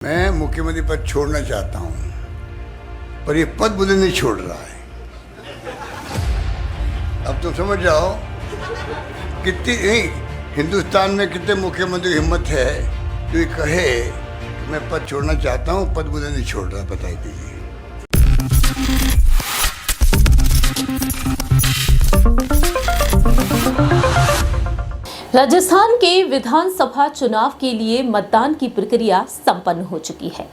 मैं मुख्यमंत्री पद छोड़ना चाहता हूं, पर ये पद मुझे नहीं छोड़ रहा है। अब तुम समझ जाओ कितनी हिंदुस्तान में कितने मुख्यमंत्री की हिम्मत है जो ये कहे कि मैं पद छोड़ना चाहता हूं, पद मुझे नहीं छोड़ रहा। बताइए दीजिए। राजस्थान के विधानसभा चुनाव के लिए मतदान की प्रक्रिया संपन्न हो चुकी है।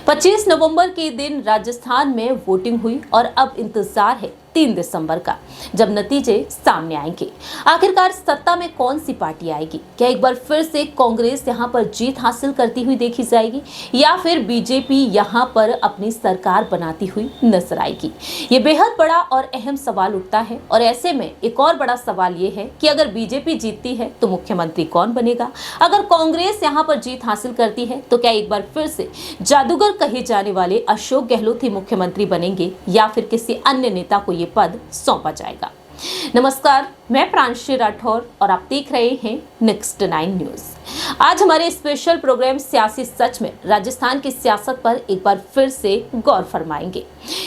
25 नवंबर के दिन राजस्थान में वोटिंग हुई और अब इंतजार है 3 दिसंबर का, जब नतीजे सामने आएंगे। आखिरकार सत्ता में कौन सी पार्टी आएगी? क्या एक बार फिर से कांग्रेस यहां पर जीत हासिल करती हुई देखी जाएगी या फिर बीजेपी यहां पर अपनी सरकार बनाती हुई नजर आएगी? ये बेहद बड़ा और अहम सवाल उठता है। और ऐसे में एक और बड़ा सवाल ये है कि अगर बीजेपी जीतती है तो मुख्यमंत्री कौन बनेगा? अगर कांग्रेस यहां पर जीत हासिल करती है तो क्या एक बार फिर से जादूगर कहे जाने वाले अशोक गहलोत ही मुख्यमंत्री बनेंगे या फिर किसी अन्य नेता को ये पद सौंपा जाएगा? नमस्कार, मैं प्रांशी राठौर और आप देख रहे हैं नेक्स्ट 9 न्यूज। आज हमारे स्पेशल प्रोग्राम सियासी सच में राजस्थान की सियासत पर एक बार फिर से गौर फरमाएंगे।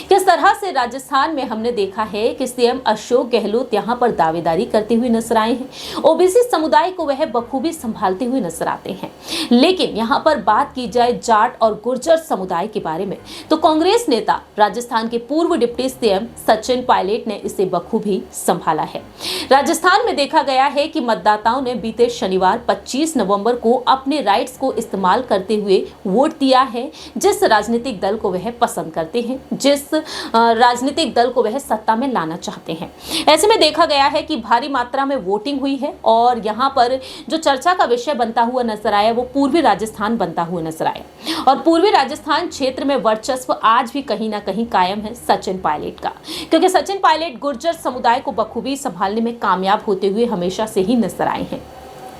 किस तरह से राजस्थान में हमने देखा है कि सीएम अशोक गहलोत यहां पर दावेदारी करते हुए नजर आए हैं। ओबीसी समुदाय को वह बखूबी संभालते हुए नजर आते हैं। लेकिन यहां पर बात की जाए जाट और गुर्जर समुदाय के बारे में तो कांग्रेस नेता राजस्थान के पूर्व डिप्टी सीएम सचिन पायलट ने इसे बखूबी संभाला है। राजस्थान में देखा गया है कि मतदाताओं ने बीते शनिवार 25 नवंबर को अपने राइट्स को इस्तेमाल करते हुए वोट दिया है, जिस राजनीतिक दल को वह पसंद करते हैं, जिस राजनीतिक दल को वह सत्ता में लाना चाहते हैं। ऐसे में देखा गया है कि भारी मात्रा में वोटिंग हुई है और यहाँ पर जो चर्चा का विषय बनता हुआ नजर आया वो पूर्वी राजस्थान बनता हुआ नजर आया। और पूर्वी राजस्थान क्षेत्र में वर्चस्व आज भी कहीं ना कहीं कायम है सचिन पायलट का, क्योंकि सचिन पायलट गुर्जर समुदाय को बखूबी संभालने में कामयाब होते हुए हमेशा से ही नजर आए हैं।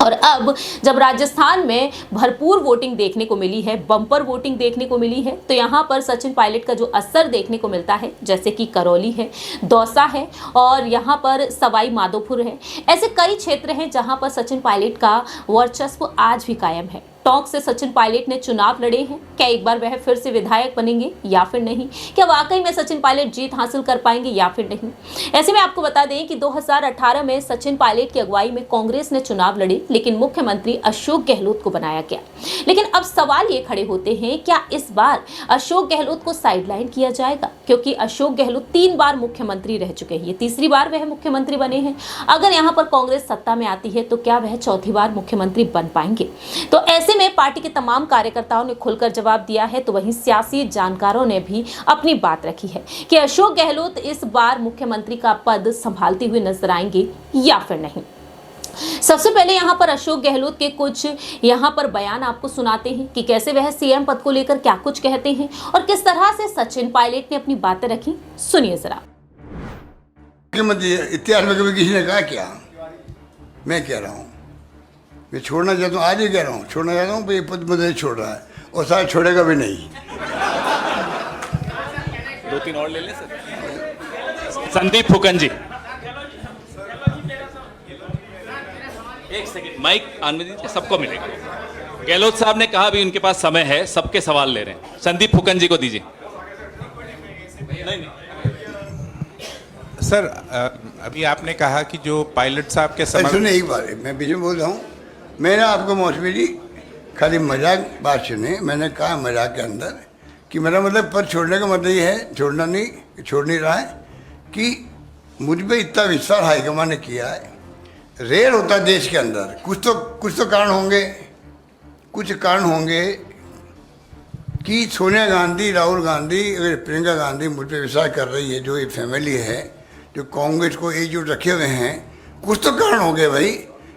और अब जब राजस्थान में भरपूर वोटिंग देखने को मिली है, बम्पर वोटिंग देखने को मिली है, तो यहाँ पर सचिन पायलट का जो असर देखने को मिलता है, जैसे कि करौली है, दौसा है और यहाँ पर सवाई माधोपुर है, ऐसे कई क्षेत्र हैं जहाँ पर सचिन पायलट का वर्चस्व आज भी कायम है। टोंक से सचिन पायलट ने चुनाव लड़े हैं। क्या एक बार वह फिर से विधायक बनेंगे या फिर नहीं? क्या वाकई में सचिन पायलट जीत हासिल कर पाएंगे या फिर नहीं? ऐसे में आपको बता दें कि 2018 में सचिन पायलट की अगुवाई में कांग्रेस ने चुनाव लड़े, लेकिन मुख्यमंत्री अशोक गहलोत को बनाया गया। लेकिन अब सवाल ये खड़े होते हैं, क्या इस बार अशोक गहलोत को साइडलाइन किया जाएगा? क्योंकि अशोक गहलोत 3 बार मुख्यमंत्री रह चुके हैं, ये तीसरी बार वह मुख्यमंत्री बने हैं। अगर यहाँ पर कांग्रेस सत्ता में आती है तो क्या वह चौथी बार मुख्यमंत्री बन पाएंगे? तो ऐसे में पार्टी के तमाम कार्यकर्ताओं ने खुलकर जवाब दिया है, तो वहीं सियासी जानकारों ने भी अपनी बात रखी है कि अशोक गहलोत इस बार मुख्यमंत्री का पद संभालते हुए नजर आएंगे या फिर नहीं। सबसे पहले यहाँ पर अशोक गहलोत के कुछ यहाँ पर बयान आपको सुनाते हैं कि कैसे वह सीएम पद को लेकर क्या कुछ कहते हैं और किस तरह से सचिन पायलट ने अपनी बातें रखी। सुनिए जरा। मुख्यमंत्री इतिहास में कभी किसी ने कहा क्या? मैं कह रहा हूँ, मैं छोड़ना चाहता हूँ, आज ही कह रहा हूँ, छोड़ना चाहता हूँ, ये पद मुझे नहीं छोड़ रहा है और शायद छोड़ेगा भी नहीं। 2-3 और ले लें सर। संदीप फुकन जी, एक सेकंड माइक ऑन में दीजिए, सबको मिलेगा। गहलोत साहब ने कहा भी उनके पास समय है, सबके सवाल ले रहे हैं। संदीप फुकन जी को दीजिए। नहीं सर, अभी आपने कहा कि जो पायलट साहब के समय सुनिए एक बार, मैं बीच में बोल रहा हूँ। मैंने आपको मौसमी जी खाली मजाक बात सुने। मैंने कहा मजाक के अंदर कि मेरा मतलब पद छोड़ने का मतलब ये है, छोड़ नहीं रहा है कि मुझ पर इतना विश्वास हाईकमान ने किया है। रेयर होता है देश के अंदर, कुछ तो कारण होंगे, कुछ कारण होंगे कि सोनिया गांधी, राहुल गांधी, अगर प्रियंका गांधी मुझ पर विश्वास कर रही है, जो ये फैमिली है जो कांग्रेस को एकजुट रखे हुए हैं, कुछ तो कारण होंगे भाई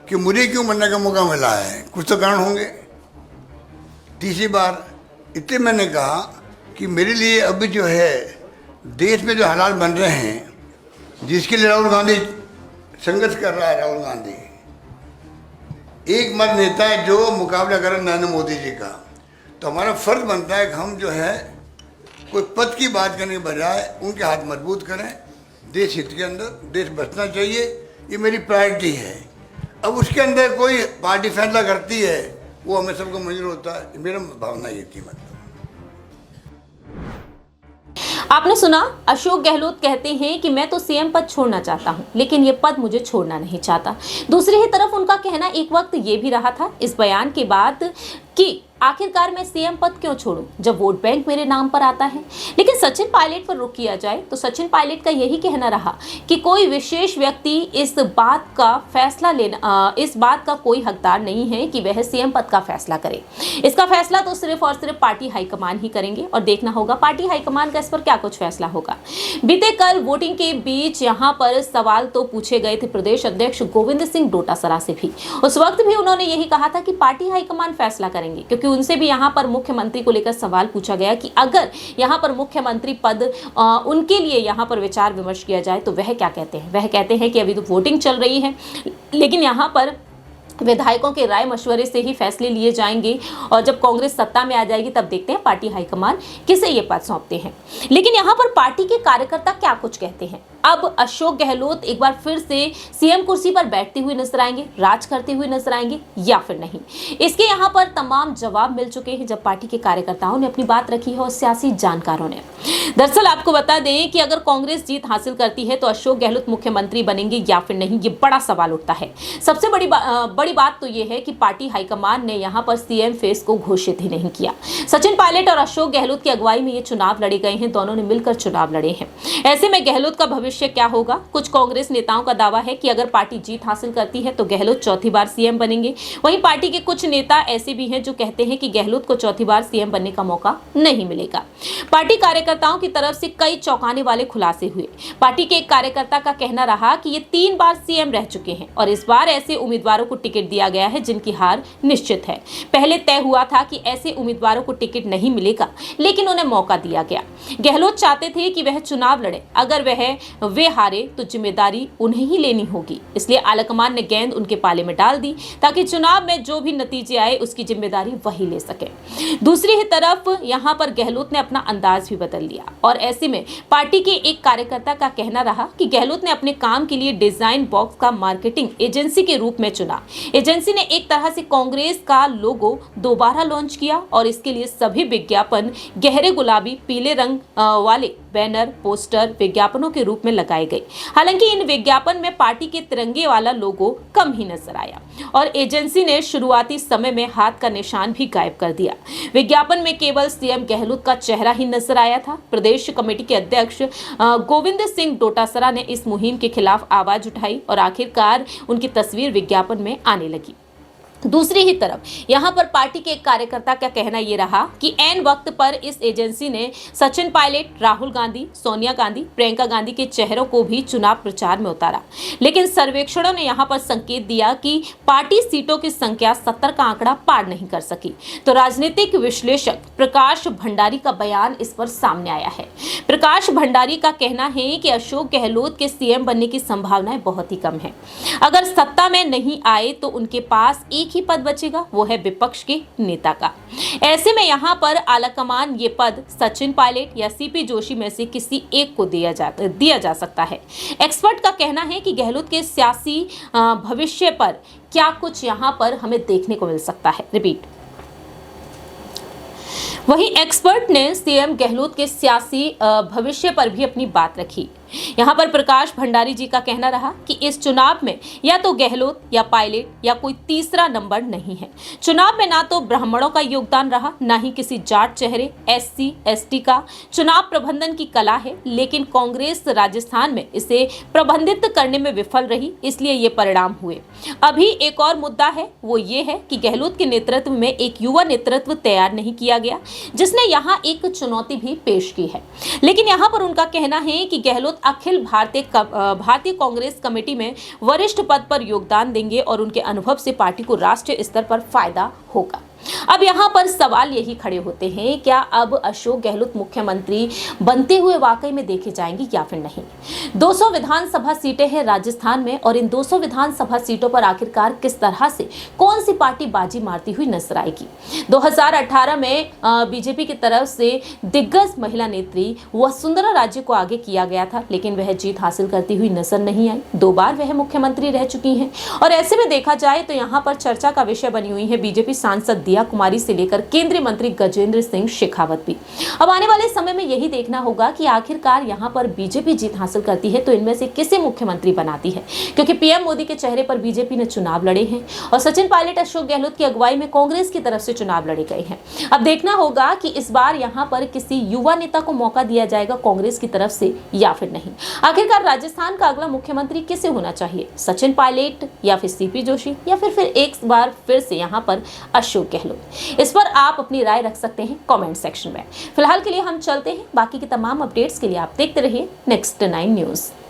कि मुझे क्यों बनने का मौका मिला है, कुछ तो कारण होंगे। तीसरी बार इतने मैंने कहा कि मेरे लिए अभी जो है देश में जो हालात बन रहे हैं, जिसके लिए राहुल गांधी संघर्ष कर रहा है, राहुल गांधी एक मत नेता है जो मुकाबला कर रहे नरेंद्र मोदी जी का, तो हमारा फर्ज बनता है कि हम जो है कोई पद की बात करने के बजाय उनके हाथ मजबूत करें। देश हित के अंदर देश बचना चाहिए, ये मेरी प्रायोरिटी है। अब उसके अंदर कोई पार्टी फैसला करती है वो हमें सबको मंजूर होता है, मेरा भावना ये थी। मतलब आपने सुना, अशोक गहलोत कहते हैं कि मैं तो सीएम पद छोड़ना चाहता हूं, लेकिन ये पद मुझे छोड़ना नहीं चाहता। दूसरी ही तरफ उनका कहना एक वक्त ये भी रहा था इस बयान के बाद कि आखिरकार मैं सीएम पद क्यों छोड़ूं जब वोट बैंक मेरे नाम पर आता है। लेकिन सचिन पायलट पर रुख किया जाए तो सचिन पायलट का यही कहना रहा कि कोई विशेष व्यक्ति इस बात का कोई हकदार नहीं है कि वह सीएम पद का फैसला करे। इसका फैसला तो सिर्फ और सिर्फ पार्टी हाईकमान ही करेंगे और देखना होगा पार्टी हाईकमान का इस पर क्या कुछ फैसला होगा। बीते कल वोटिंग के बीच यहाँ पर सवाल तो पूछे गए थे प्रदेश अध्यक्ष गोविंद सिंह डोटासरा से भी। उस वक्त भी उन्होंने यही कहा था कि पार्टी हाईकमान फैसला करेंगे, क्योंकि उनसे भी यहाँ पर मुख्यमंत्री को लेकर सवाल पूछा गया कि अगर यहाँ पर मुख्यमंत्री पद उनके लिए यहाँ पर विचार विमर्श किया जाए तो वह क्या कहते हैं। वह कहते हैं कि अभी तो वोटिंग चल रही है, लेकिन यहाँ पर विधायकों के राय मशवरे से ही फैसले लिए जाएंगे और जब कांग्रेस सत्ता में आ जाएगी तब देखते हैं पार्टी हाईकमान किसे ये पद सौंपते हैं। लेकिन यहाँ पर पार्टी के कार्यकर्ता क्या कुछ कहते हैं। अब अशोक गहलोत एक बार फिर से सीएम कुर्सी पर बैठते हुए नजर आएंगे, राज करते हुए नजर आएंगे या फिर नहीं, इसके यहाँ पर तमाम जवाब मिल चुके हैं जब पार्टी के कार्यकर्ताओं ने अपनी बात रखी है और सियासी जानकारों ने। दरअसल आपको बता दें कि अगर कांग्रेस जीत हासिल करती है तो अशोक गहलोत मुख्यमंत्री बनेंगे या फिर नहीं, ये बड़ा सवाल उठता है। सबसे बड़ी बात तो ये है कि पार्टी हाईकमान ने यहाँ पर सीएम फेस को घोषित ही नहीं किया। सचिन पायलट और अशोक गहलोत की अगुवाई में ये चुनाव लड़े गए हैं, दोनों ने मिलकर चुनाव लड़े हैं। ऐसे में गहलोत का भविष्य क्या होगा। कुछ कांग्रेस नेताओं का दावा है कि अगर पार्टी जीत हासिल करती है तो गहलोत चौथी बार सीएम बनेंगे। वहीं पार्टी के कुछ नेता ऐसे भी हैं जो कहते हैं कि गहलोत को चौथी बार सीएम बनने का मौका नहीं मिलेगा। पार्टी कार्यकर्ताओं की तरफ से कई चौंकाने वाले खुलासे हुए। पार्टी के एक कार्यकर्ता का कहना रहा कि ये 3 बार सीएम रह चुके हैं और इस बार ऐसे उम्मीदवारों को टिकट दिया गया है जिनकी हार निश्चित है। पहले तय हुआ था कि ऐसे उम्मीदवारों को टिकट नहीं मिलेगा, लेकिन उन्हें मौका दिया गया। गहलोत चाहते थे कि वह चुनाव लड़े, अगर वे हारे तो जिम्मेदारी उन्हें ही लेनी होगी। इसलिए आलाकमान ने गेंद उनके पाले में डाल दी ताकि चुनाव में जो भी नतीजे आए उसकी जिम्मेदारी वही ले सके। दूसरी ही तरफ यहां पर गहलोत ने अपना अंदाज भी बदल लिया और ऐसे में पार्टी के एक कार्यकर्ता का कहना रहा कि गहलोत ने अपने काम के लिए डिजाइन बॉक्स का मार्केटिंग एजेंसी के रूप में चुना। एजेंसी ने एक तरह से कांग्रेस का लोगो दोबारा लॉन्च किया और इसके लिए सभी विज्ञापन गहरे गुलाबी पीले रंग वाले बैनर, पोस्टर विज्ञापनों के रूप में लगाए गए। हालांकि इन विज्ञापन में पार्टी के तिरंगे वाला लोगो कम ही नजर आया और एजेंसी ने शुरुआती समय में हाथ का निशान भी गायब कर दिया। विज्ञापन में केवल सीएम गहलोत का चेहरा ही नजर आया था। प्रदेश कमेटी के अध्यक्ष गोविंद सिंह डोटासरा ने इस मुहिम के खिलाफ आवाज उठाई और आखिरकार उनकी तस्वीर विज्ञापन में आने लगी। दूसरी ही तरफ यहां पर पार्टी के एक कार्यकर्ता का कहना यह रहा कि ऐन वक्त पर इस एजेंसी ने सचिन पायलट, राहुल गांधी, सोनिया गांधी, प्रियंका गांधी के चेहरों को भी चुनाव प्रचार में उतारा। लेकिन सर्वेक्षणों ने यहां पर संकेत दिया कि पार्टी सीटों की संख्या 70 का आंकड़ा पार नहीं कर सकी। तो राजनीतिक विश्लेषक प्रकाश भंडारी का बयान इस पर सामने आया है। प्रकाश भंडारी का कहना है कि अशोक गहलोत के सीएम बनने की संभावनाएं बहुत ही कम है। अगर सत्ता में नहीं आए तो उनके पास एक ही पद बचेगा, वो है विपक्ष के नेता का। ऐसे में यहां पर आलाकमान ये पद सचिन पायलट या सीपी जोशी में से किसी एक को दिया जा सकता है। एक्सपर्ट का कहना है कि गहलोत के सियासी भविष्य पर क्या कुछ यहां पर हमें देखने को मिल सकता है। रिपीट, वहीं एक्सपर्ट ने सीएम गहलोत के सियासी भविष्य पर भी अपनी बात रखी। यहाँ पर प्रकाश भंडारी जी का कहना रहा कि इस चुनाव में या तो गहलोत या पायलट या कोई तीसरा नंबर नहीं है। चुनाव में ना तो ब्राह्मणों का योगदान रहा, ना ही किसी जाट चेहरे, एससी एसटी का। चुनाव प्रबंधन की कला है, लेकिन कांग्रेस राजस्थान में इसे प्रबंधित करने में विफल रही, इसलिए ये परिणाम हुए। अभी एक और मुद्दा है, वो ये है कि गहलोत के नेतृत्व में एक युवा नेतृत्व तैयार नहीं किया गया, जिसने यहाँ एक चुनौती भी पेश की है। लेकिन यहाँ पर उनका कहना है कि गहलोत अखिल भारतीय कांग्रेस कमेटी में वरिष्ठ पद पर योगदान देंगे और उनके अनुभव से पार्टी को राष्ट्रीय स्तर पर फायदा होगा। अब यहाँ पर सवाल यही खड़े होते हैं, क्या अब अशोक गहलोत मुख्यमंत्री बनते हुए वाकई में देखे जाएंगे या फिर नहीं। 200 विधानसभा सीटें हैं राजस्थान में और इन 200 विधानसभा सीटों पर आखिरकार किस तरह से कौन सी पार्टी बाजी मारती हुई नजर आएगी। 2018 में बीजेपी की तरफ से दिग्गज महिला नेत्री वसुंधरा राजे को आगे किया गया था, लेकिन वह जीत हासिल करती हुई नजर नहीं आई। 2 बार वह मुख्यमंत्री रह चुकी हैं और ऐसे में देखा जाए तो यहाँ पर चर्चा का विषय बनी हुई है बीजेपी सांसद प्रिया कुमारी से लेकर केंद्रीय मंत्री गजेंद्र सिंह शेखावत भी। अब आने वाले समय में यही देखना होगा कि आखिरकार यहाँ पर बीजेपी जीत हासिल करती है तो इनमें से किसे मुख्यमंत्री बनाती है, क्योंकि पीएम मोदी के चेहरे पर बीजेपी ने चुनाव लड़े हैं और सचिन पायलट, अशोक गहलोत की अगुवाई में कांग्रेस की तरफ से चुनाव लड़े गए हैं। अब देखना होगा कि इस बार यहाँ पर किसी युवा नेता को मौका दिया जाएगा कांग्रेस की तरफ से या फिर नहीं। आखिरकार राजस्थान का अगला मुख्यमंत्री किसे होना चाहिए, सचिन पायलट या फिर सीपी जोशी या फिर एक बार फिर से यहाँ पर अशोक गहलोत? इस पर आप अपनी राय रख सकते हैं कमेंट सेक्शन में। फिलहाल के लिए हम चलते हैं, बाकी की तमाम अपडेट्स के लिए आप देखते रहिए नेक्स्ट 9 न्यूज।